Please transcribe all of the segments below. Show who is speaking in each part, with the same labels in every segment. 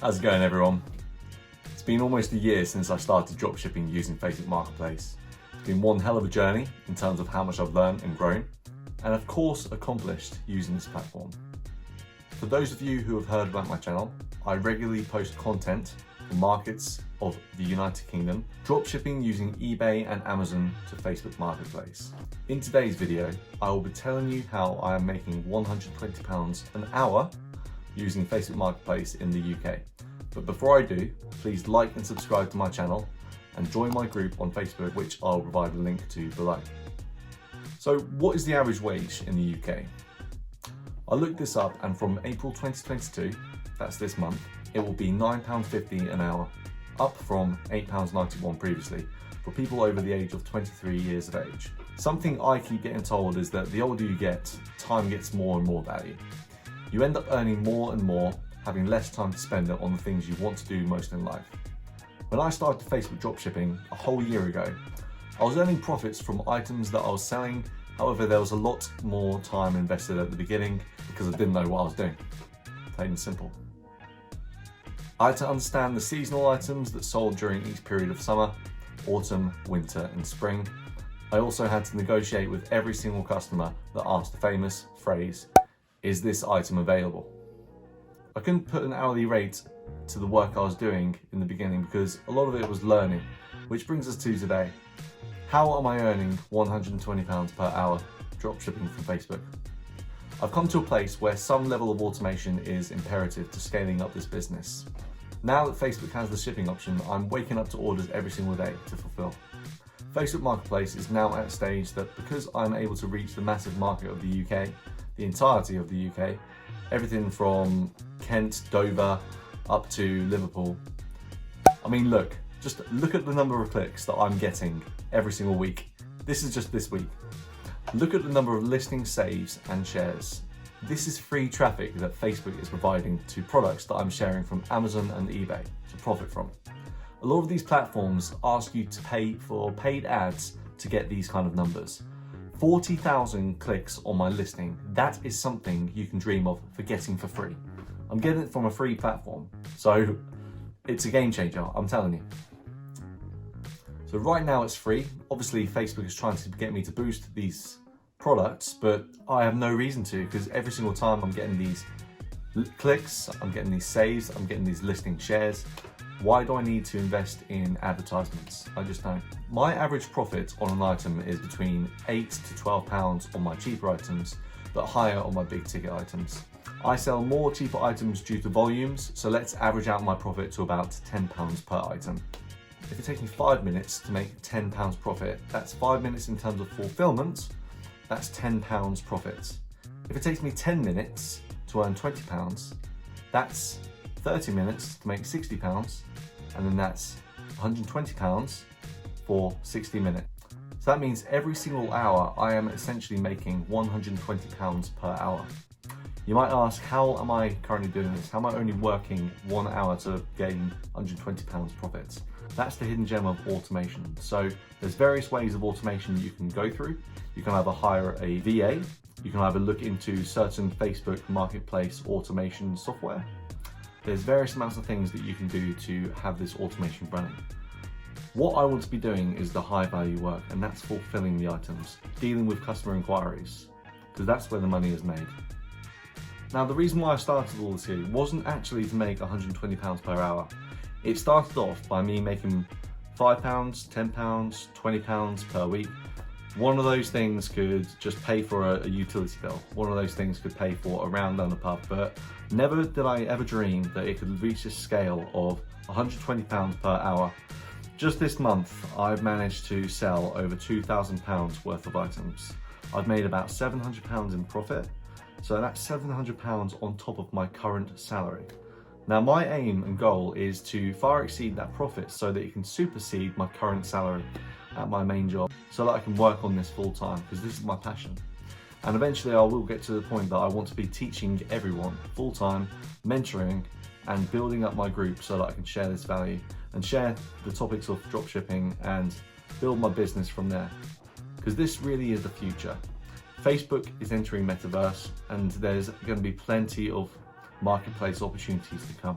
Speaker 1: How's it going, everyone? It's been almost a year since I started dropshipping using Facebook Marketplace. It's been one hell of a journey in terms of how much I've learned and grown, and of course accomplished using this platform. For those of you who have heard about my channel, I regularly post content for markets of the United Kingdom, dropshipping using eBay and Amazon to Facebook Marketplace. In today's video, I will be telling you how I am making £120 an hour using Facebook Marketplace in the UK. But before I do, please like and subscribe to my channel and join my group on Facebook, which I'll provide a link to below. So what is the average wage in the UK? I looked this up, and from April 2022, that's this month, it will be £9.50 an hour, up from £8.91 previously, for people over the age of 23 years of age. Something I keep getting told is that the older you get, time gets more and more value. You end up earning more and more, having less time to spend it on the things you want to do most in life. When I started Facebook dropshipping a whole year ago, I was earning profits from items that I was selling. However, there was a lot more time invested at the beginning because I didn't know what I was doing. Plain and simple. I had to understand the seasonal items that sold during each period of summer, autumn, winter, and spring. I also had to negotiate with every single customer that asked the famous phrase, "Is this item available?" I couldn't put an hourly rate to the work I was doing in the beginning because a lot of it was learning, which brings us to today. How am I earning £120 per hour dropshipping from Facebook? I've come to a place where some level of automation is imperative to scaling up this business. Now that Facebook has the shipping option, I'm waking up to orders every single day to fulfill. Facebook Marketplace is now at a stage that, because I'm able to reach the massive market of the UK, the entirety of the UK, everything from Kent, Dover, up to Liverpool. I mean, just look at the number of clicks that I'm getting every single week. This is just this week. Look at the number of listing saves and shares. This is free traffic that Facebook is providing to products that I'm sharing from Amazon and eBay to profit from. A lot of these platforms ask you to pay for paid ads to get these kind of numbers. 40,000 clicks on my listing, that is something you can dream of for getting for free. I'm getting it from a free platform, so it's a game changer, I'm telling you. So right now it's free. Obviously Facebook is trying to get me to boost these products, but I have no reason to, because every single time I'm getting these clicks, I'm getting these saves, I'm getting these listing shares. Why do I need to invest in advertisements? I just don't. My average profit on an item is between £8 to £12 on my cheaper items, but higher on my big ticket items. I sell more cheaper items due to volumes, so let's average out my profit to about £10 per item. If it takes me 5 minutes to make £10 profit, that's 5 minutes in terms of fulfillment, that's £10 profit. If it takes me 10 minutes to earn £20, that's 30 minutes to make £60, and then that's £120 for 60 minutes. So that means every single hour I am essentially making £120 per hour. You might ask, how am I currently doing this? How am I only working 1 hour to gain £120 profits? That's the hidden gem of automation. So there's various ways of automation you can go through. You can either hire a VA, you can either look into certain Facebook Marketplace automation software. There's various amounts of things that you can do to have this automation running. What I want to be doing is the high value work, and that's fulfilling the items, dealing with customer inquiries, because that's where the money is made. Now, the reason why I started all this here wasn't actually to make £120 per hour. It started off by me making £5, £10, £20 per week. One of those things could just pay for a utility bill. One of those things could pay for a round down the pub, but never did I ever dream that it could reach this scale of £120 per hour. Just this month, I've managed to sell over £2,000 worth of items. I've made about £700 in profit, so that's £700 on top of my current salary. Now, my aim and goal is to far exceed that profit so that it can supersede my current salary at my main job, so that I can work on this full time, because this is my passion. And eventually I will get to the point that I want to be teaching everyone full time, mentoring and building up my group so that I can share this value and share the topics of dropshipping and build my business from there. Because this really is the future. Facebook is entering metaverse, and there's going to be plenty of marketplace opportunities to come.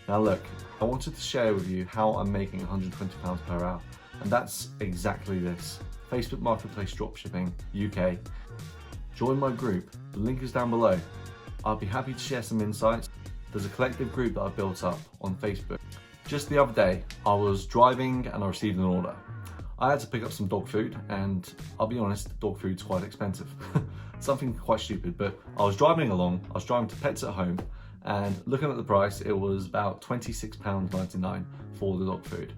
Speaker 1: Now look, I wanted to share with you how I'm making £120 per hour, and that's exactly this. Facebook Marketplace Dropshipping UK. Join my group, the link is down below. I'll be happy to share some insights. There's a collective group that I've built up on Facebook. Just the other day, I was driving and I received an order. I had to pick up some dog food, and I'll be honest, dog food's quite expensive. Something quite stupid, but I was driving along, I was driving to Pets at Home, and looking at the price, it was about £26.99 for the dog food.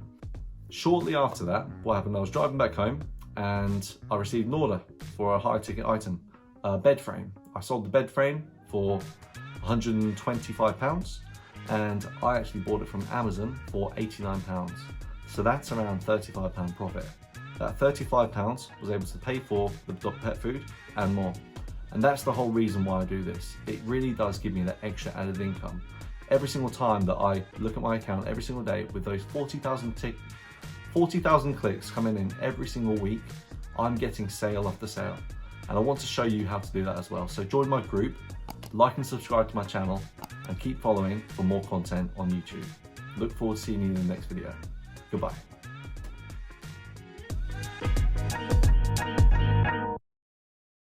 Speaker 1: Shortly after that, what happened, I was driving back home and I received an order for a high ticket item, a bed frame. I sold the bed frame for £125, and I actually bought it from Amazon for £89. So that's around £35 profit. That £35 was able to pay for the dog pet food and more. And that's the whole reason why I do this. It really does give me that extra added income. Every single time that I look at my account every single day with those 40,000 clicks coming in every single week, I'm getting sale after sale. And I want to show you how to do that as well. So join my group, like and subscribe to my channel, and keep following for more content on YouTube. Look forward to seeing you in the next video. Goodbye.